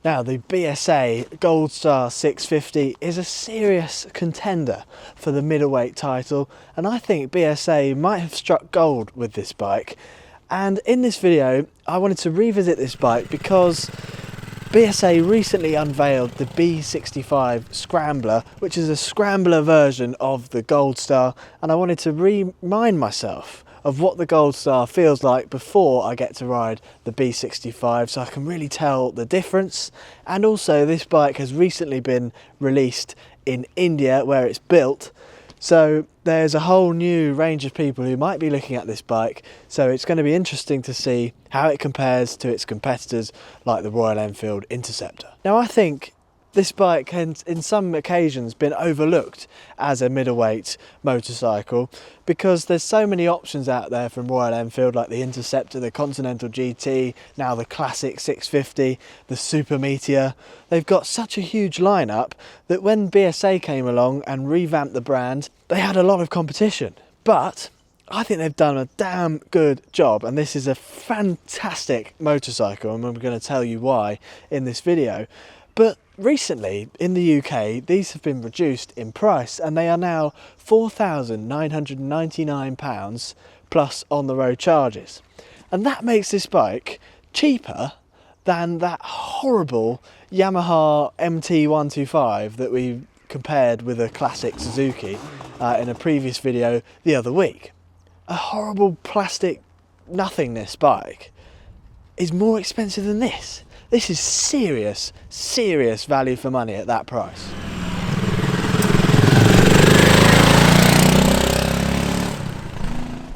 Now, the BSA Gold Star 650 is a serious contender for the middleweight title, and I think BSA might have struck gold with this bike. And in this video, I wanted to revisit this bike because BSA recently unveiled the B65 Scrambler, which is a scrambler version of the Gold Star, and I wanted to remind myself of what the Gold Star feels like before I get to ride the B65, so I can really tell the difference. And also, this bike has recently been released in India where it's built, so there's a whole new range of people who might be looking at this bike, so it's going to be interesting to see how it compares to its competitors like the Royal Enfield Interceptor. Now, I think this bike has in some occasions been overlooked as a middleweight motorcycle because there's so many options out there from Royal Enfield, like the Interceptor, the Continental GT, now the classic 650, the Super Meteor. They've got such a huge lineup that when BSA came along and revamped the brand, they had a lot of competition. But I think they've done a damn good job, and this is a fantastic motorcycle, and I'm going to tell you why in this video. But recently in the UK, these have been reduced in price and they are now £4,999 plus on the road charges. And that makes this bike cheaper than that horrible Yamaha MT125 that we compared with a classic Suzuki in a previous video the other week. A horrible plastic nothingness bike is more expensive than this. This is serious value for money at that price.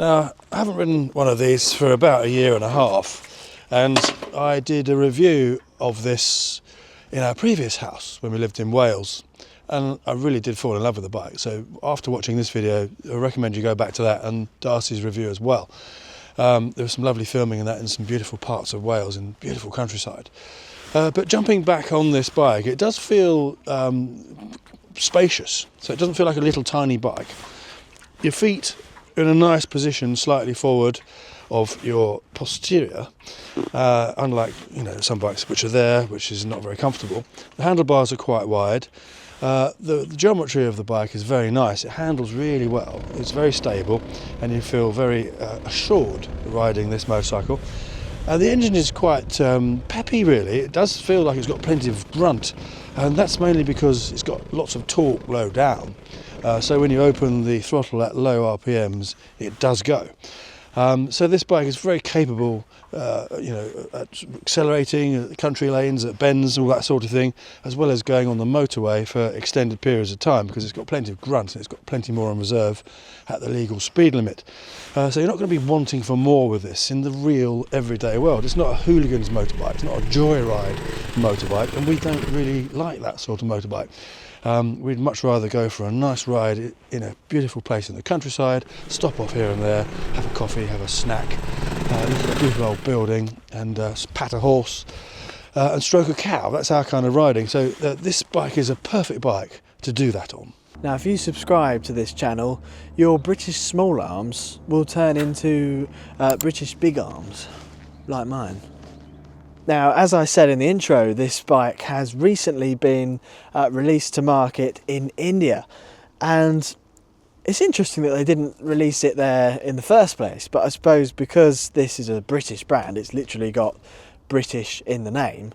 Now, I haven't ridden one of these for about a year and a half, and I did a review of this in our previous house when we lived in Wales, and I really did fall in love with the bike. So after watching this video, I recommend you go back to that and Darcy's review as well. There was some lovely filming in that in some beautiful parts of Wales and beautiful countryside. But jumping back on this bike, it does feel spacious. So it doesn't feel like a little tiny bike. Your feet are in a nice position slightly forward of your posterior, unlike some bikes which are there, which is not very comfortable. The handlebars are quite wide. The geometry of the bike is very nice. It handles really well. It's very stable and you feel very assured riding this motorcycle. The engine is quite peppy really. It does feel like it's got plenty of grunt, and that's mainly because it's got lots of torque low down. So when you open the throttle at low RPMs, it does go. So this bike is very capable, at accelerating at country lanes, at bends, all that sort of thing, as well as going on the motorway for extended periods of time because it's got plenty of grunt and it's got plenty more on reserve at the legal speed limit. So you're not going to be wanting for more with this in the real everyday world. It's not a hooligan's motorbike, it's not a joyride motorbike, and we don't really like that sort of motorbike. We'd much rather go for a nice ride in a beautiful place in the countryside, stop off here and there, have a coffee, have a snack, look at a beautiful old building and pat a horse and stroke a cow. That's our kind of riding. So this bike is a perfect bike to do that on. Now, if you subscribe to this channel, your British small arms will turn into British big arms, like mine. Now, as I said in the intro, this bike has recently been released to market in India, and it's interesting that they didn't release it there in the first place, but I suppose because this is a British brand, it's literally got British in the name,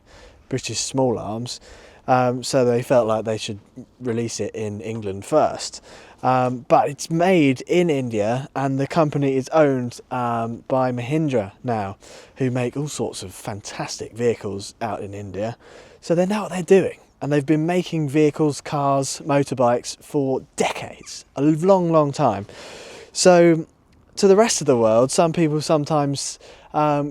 British small arms, so they felt like they should release it in England first. But it's made in India, and the company is owned by Mahindra now, who make all sorts of fantastic vehicles out in India. So they know what they're doing, and they've been making vehicles, cars, motorbikes for decades, a long time. So to the rest of the world, some people sometimes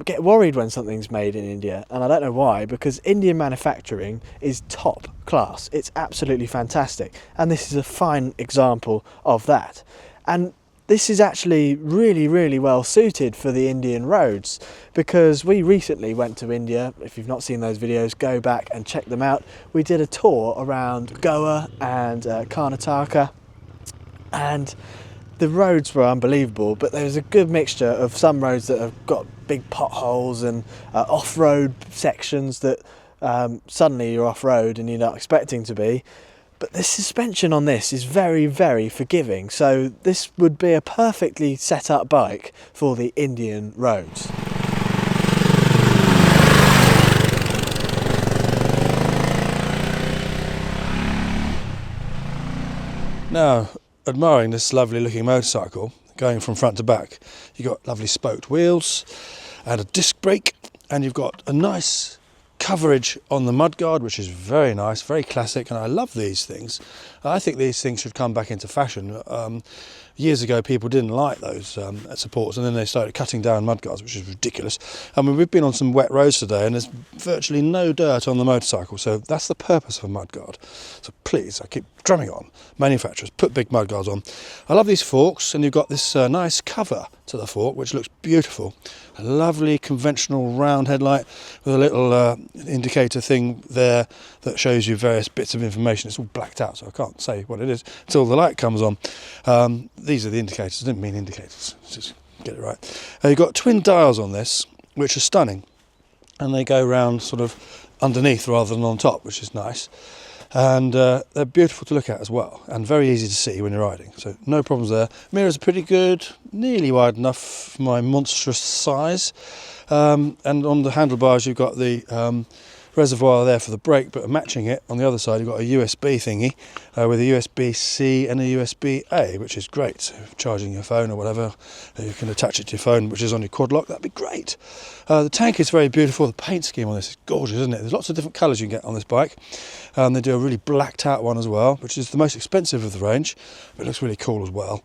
get worried when something's made in India, and I don't know why, because Indian manufacturing is top class. It's absolutely fantastic, and this is a fine example of that. And this is actually really well suited for the Indian roads, because we recently went to India. If you've not seen those videos, go back and check them out. We did a tour around Goa and Karnataka, and the roads were unbelievable, but there was a good mixture of some roads that have got big potholes and off-road sections that Suddenly you're off-road and you're not expecting to be. But the suspension on this is very, very forgiving, so this would be a perfectly set up bike for the Indian roads. Now, admiring this lovely looking motorcycle, going from front to back, you've got lovely spoked wheels and a disc brake, and you've got a nice coverage on the mudguard, which is very nice, very classic, and I love these things. I think these things should come back into fashion. Years ago people didn't like those supports, and then they started cutting down mudguards, which is ridiculous. I mean, we've been on some wet roads today and there's virtually no dirt on the motorcycle, so that's the purpose of a mudguard. So please, I keep drumming on manufacturers, put big mudguards on. I love these forks, and you've got this nice cover to the fork which looks beautiful. A lovely conventional round headlight with a little indicator thing there that shows you various bits of information. It's all blacked out, so I can't say what it is until the light comes on. These are the indicators. I didn't mean indicators, just get it right. You've got twin dials on this, which are stunning, and they go round sort of underneath rather than on top, which is nice. And they're beautiful to look at as well, and very easy to see when you're riding, so no problems there. Mirrors are pretty good, nearly wide enough for my monstrous size, and on the handlebars you've got the reservoir there for the brake, but matching it on the other side you've got a USB thingy with a USB-C and a USB-A, which is great. So if charging your phone or whatever, you can attach it to your phone, which is on your quad lock. That'd be great. The tank is very beautiful. The paint scheme on this is gorgeous, isn't it? There's lots of different colours you can get on this bike. They do a really blacked out one as well, which is the most expensive of the range, but it looks really cool as well.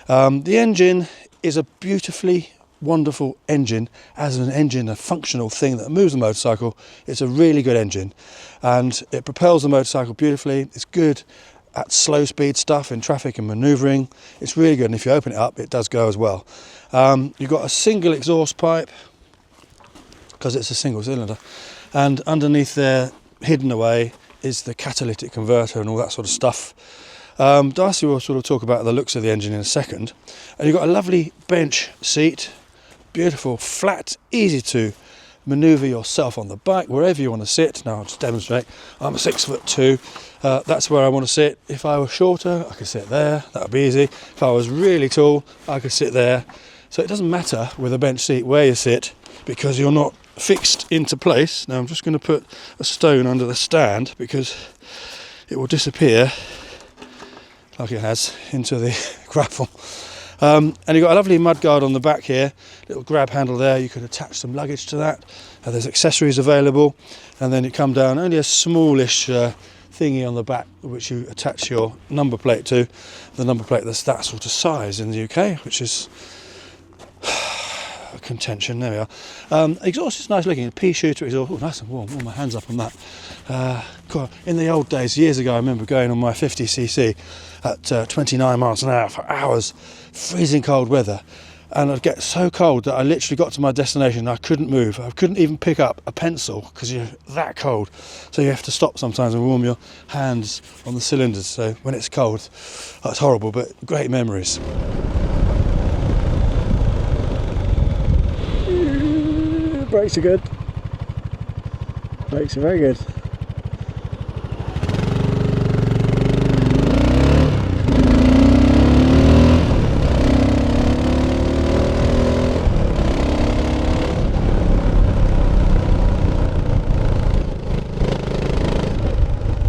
The engine is a beautifully wonderful engine. As an engine, a functional thing that moves the motorcycle, it's a really good engine, and it propels the motorcycle beautifully. It's good at slow speed stuff in traffic and manoeuvring. It's really good, and if you open it up it does go as well. You've got a single exhaust pipe because it's a single cylinder, and underneath there, hidden away, is the catalytic converter and all that sort of stuff. Darcy will sort of talk about the looks of the engine in a second. And you've got a lovely bench seat, beautiful, flat, easy to manoeuvre yourself on the bike wherever you want to sit. Now I'll just demonstrate. I'm 6'2". That's where I want to sit. If I were shorter, I could sit there. That would be easy. If I was really tall, I could sit there. So it doesn't matter with a bench seat where you sit, because you're not fixed into place. Now I'm just going to put a stone under the stand because it will disappear like it has into the gravel. And you've got a lovely mudguard on the back here, little grab handle there. You could attach some luggage to that. There's accessories available, and then you come down, only a smallish thingy on the back which you attach your number plate to. The number plate that's that sort of size in the UK, which is contention. There we are. Exhaust is nice looking. Pea shooter exhaust. Oh, nice and warm. Warm my hands up on that. God, in the old days, years ago, I remember going on my 50cc at 29 miles an hour for hours, freezing cold weather, and I'd get so cold that I literally got to my destination and I couldn't move. I couldn't even pick up a pencil because you're that cold. So you have to stop sometimes and warm your hands on the cylinders. So when it's cold, that's horrible, but great memories. Brakes are good. Brakes are very good.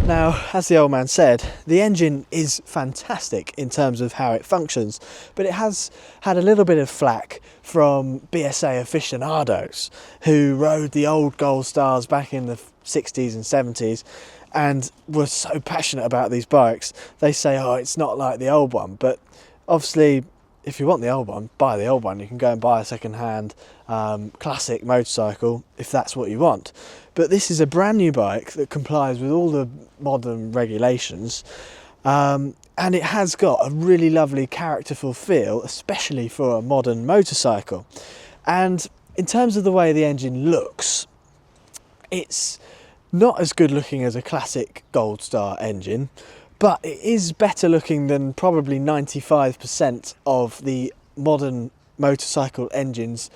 Now, as the old man said, the engine is fantastic in terms of how it functions, but it has had a little bit of flack from BSA aficionados who rode the old Gold Stars back in the 60s and 70s and were so passionate about these bikes. They say, oh, it's not like the old one, but obviously if you want the old one, buy the old one. You can go and buy a second-hand classic motorcycle if that's what you want. But this is a brand new bike that complies with all the modern regulations, and it has got a really lovely characterful feel, especially for a modern motorcycle. And in terms of the way the engine looks, it's not as good looking as a classic Gold Star engine, but it is better looking than probably 95% of the modern motorcycle engines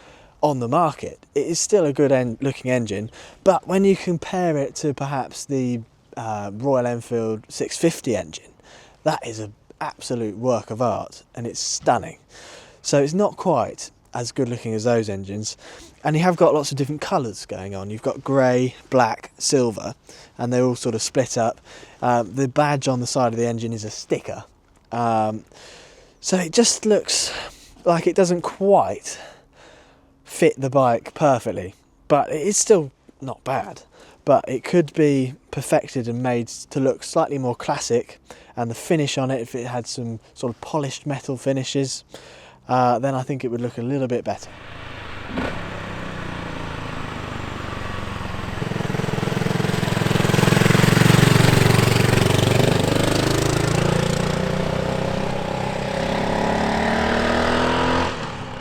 on the market. It is still a good looking engine, but when you compare it to perhaps the Royal Enfield 650 engine, that is an absolute work of art, and it's stunning. So it's not quite as good looking as those engines, and you have got lots of different colours going on. You've got grey, black, silver, and they're all sort of split up. The badge on the side of the engine is a sticker, so it just looks like it doesn't quite fit the bike perfectly, but it is still not bad. But it could be perfected and made to look slightly more classic, and the finish on it, if it had some sort of polished metal finishes, then I think it would look a little bit better.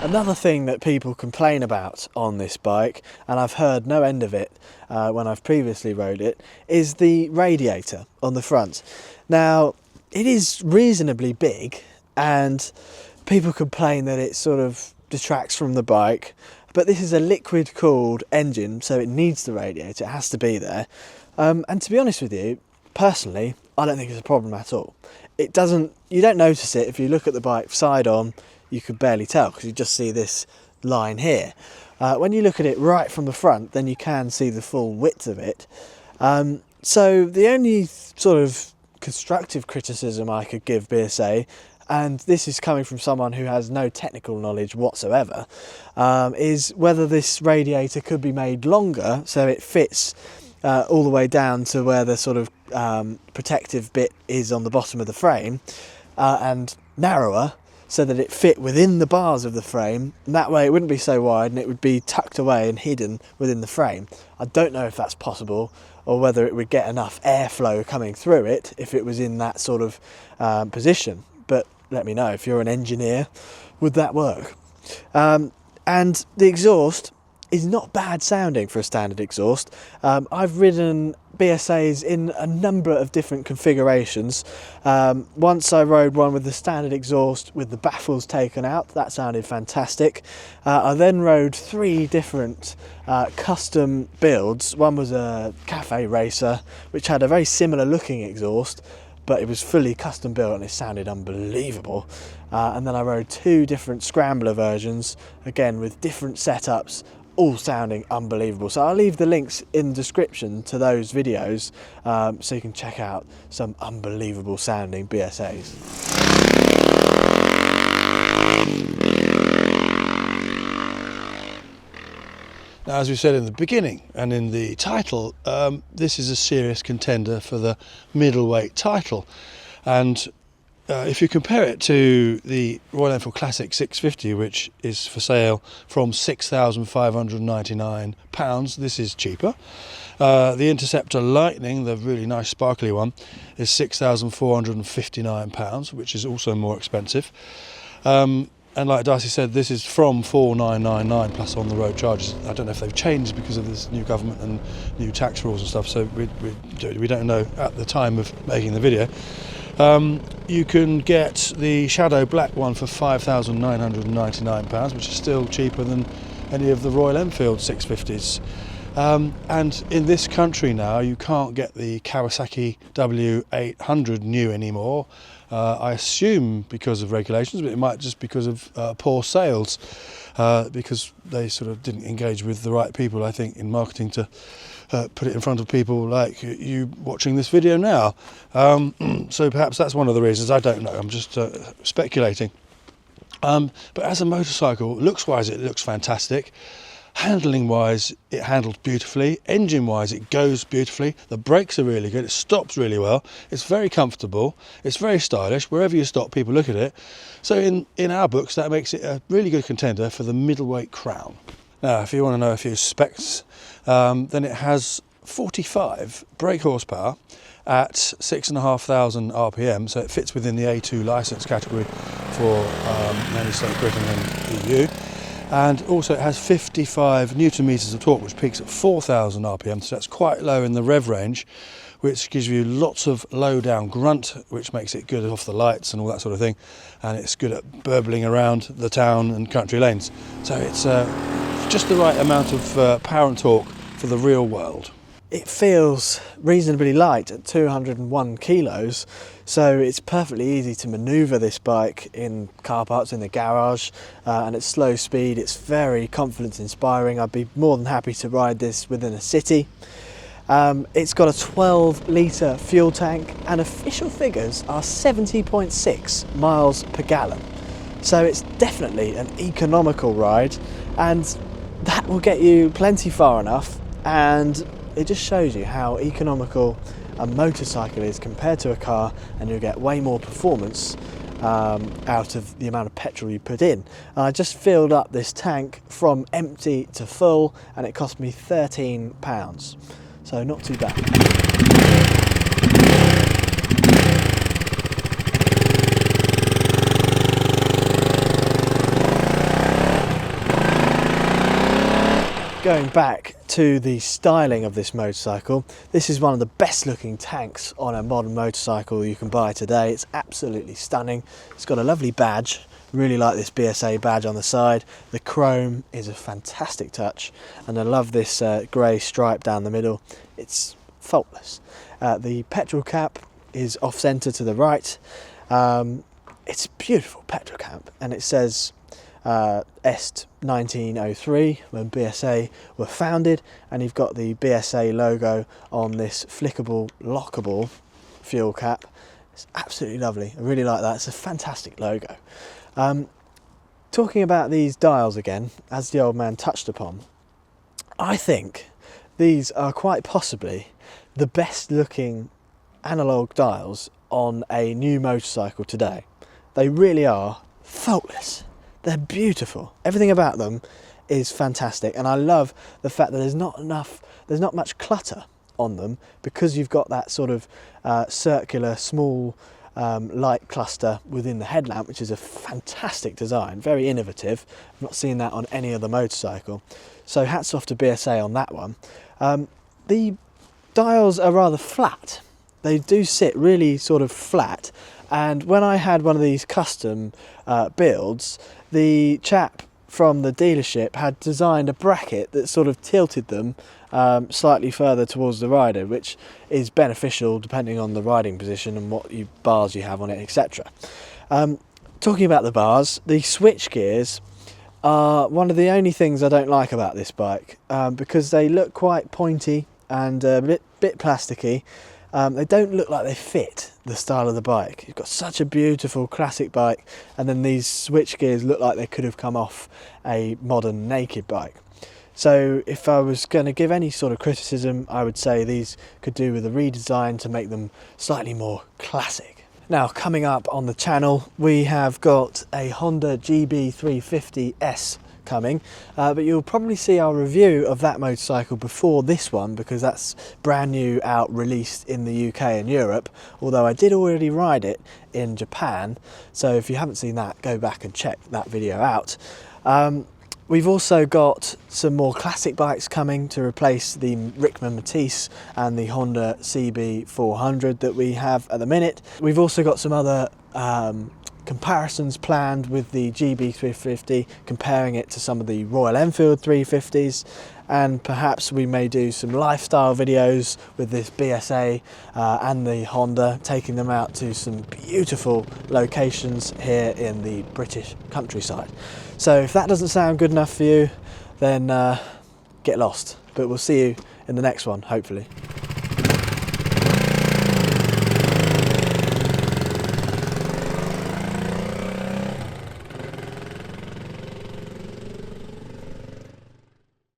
Another thing that people complain about on this bike, and I've heard no end of it when I've previously rode it, is the radiator on the front. Now, it is reasonably big, and people complain that it sort of detracts from the bike, but this is a liquid cooled engine, so it needs the radiator, it has to be there. And to be honest with you, personally, I don't think it's a problem at all. You don't notice it if you look at the bike side on. You could barely tell because you just see this line here. When you look at it right from the front, then you can see the full width of it. So the only sort of constructive criticism I could give BSA, and this is coming from someone who has no technical knowledge whatsoever, is whether this radiator could be made longer so it fits all the way down to where the sort of protective bit is on the bottom of the frame, and narrower, so that it fit within the bars of the frame, and that way it wouldn't be so wide and it would be tucked away and hidden within the frame. I don't know if that's possible, or whether it would get enough airflow coming through it if it was in that sort of position, but let me know if you're an engineer, would that work? And the exhaust is not bad sounding for a standard exhaust. I've ridden BSAs in a number of different configurations. Once I rode one with the standard exhaust with the baffles taken out. That sounded fantastic. I then rode 3 different custom builds. One was a cafe racer, which had a very similar looking exhaust, but it was fully custom built and it sounded unbelievable. And then I rode 2 different Scrambler versions, again with different setups, all sounding unbelievable. So I'll leave the links in the description to those videos, so you can check out some unbelievable sounding BSAs. Now, as we said in the beginning and in the title, this is a serious contender for the middleweight title, and if you compare it to the Royal Enfield Classic 650, which is for sale from £6,599, this is cheaper. The Interceptor Lightning, the really nice sparkly one, is £6,459, which is also more expensive. And like Darcy said, this is from £4,999 plus on the road charges. I don't know if they've changed because of this new government and new tax rules and stuff, so we don't know at the time of making the video. You can get the Shadow Black one for £5,999, which is still cheaper than any of the Royal Enfield 650s. And in this country now, you can't get the Kawasaki W800 new anymore. I assume because of regulations, but it might just because of poor sales, because they sort of didn't engage with the right people, I think, in marketing to put it in front of people like you watching this video now. So perhaps that's one of the reasons. I don't know, I'm just speculating. But as a motorcycle, looks-wise it looks fantastic. Handling-wise, it handles beautifully. Engine-wise, it goes beautifully. The brakes are really good. It stops really well. It's very comfortable. It's very stylish. Wherever you stop, people look at it. So in our books, that makes it a really good contender for the middleweight crown. Now, if you want to know a few specs, then it has 45 brake horsepower at 6,500 RPM, so it fits within the A2 licence category for mainly Great Britain and EU. And also it has 55 newton meters of torque, which peaks at 4,000 RPM, so that's quite low in the rev range, which gives you lots of low down grunt, which makes it good off the lights and all that sort of thing, and it's good at burbling around the town and country lanes. So it's just the right amount of power and torque for the real world. It feels reasonably light at 201 kilos, so it's perfectly easy to manoeuvre this bike in car parks, in the garage, and at slow speed it's very confidence inspiring. I'd be more than happy to ride this within a city. It's got a 12 litre fuel tank and official figures are 70.6 miles per gallon. So it's definitely an economical ride, and that will get you plenty far enough, and it just shows you how economical a motorcycle is compared to a car, and you'll get way more performance out of the amount of petrol you put in. And I just filled up this tank from empty to full and it cost me £13, so not too bad. Going back to the styling of this motorcycle, this is one of the best looking tanks on a modern motorcycle you can buy today. It's absolutely stunning. It's got a lovely badge. Really like this BSA badge on the side. The chrome is a fantastic touch, and I love this grey stripe down the middle. It's faultless. The petrol cap is off centre to the right. It's a beautiful petrol cap, and it says Est 1903 when BSA were founded, and you've got the BSA logo on this flickable, lockable fuel cap. It's absolutely lovely. I really like that. It's a fantastic logo. Talking about these dials again, as the old man touched upon, I think these are quite possibly the best looking analog dials on a new motorcycle today. They really are faultless. They're beautiful. Everything about them is fantastic, and I love the fact that there's not much clutter on them, because you've got that sort of circular small light cluster within the headlamp, which is a fantastic design, very innovative. I've not seen that on any other motorcycle, so hats off to BSA on that one. The dials are rather flat. They do sit really sort of flat, and when I had one of these custom builds, the chap from the dealership had designed a bracket that sort of tilted them slightly further towards the rider, which is beneficial depending on the riding position and what bars you have on it, etc. Talking about the bars, the switch gears are one of the only things I don't like about this bike, because they look quite pointy and a bit plasticky. They don't look like they fit the style of the bike. You've got such a beautiful classic bike, and then these switch gears look like they could have come off a modern naked bike. So if I was going to give any sort of criticism, I would say these could do with a redesign to make them slightly more classic. Now, coming up on the channel, we have got a Honda GB350S coming, but you'll probably see our review of that motorcycle before this one, because that's brand new, out, released in the UK and Europe, although I did already ride it in Japan, so if you haven't seen that, go back and check that video out. We've also got some more classic bikes coming to replace the Rickman Matisse and the Honda CB400 that we have at the minute. We've also got some other comparisons planned with the GB350, comparing it to some of the Royal Enfield 350s, and perhaps we may do some lifestyle videos with this BSA and the Honda, taking them out to some beautiful locations here in the British countryside. So if that doesn't sound good enough for you, then get lost, but we'll see you in the next one, hopefully.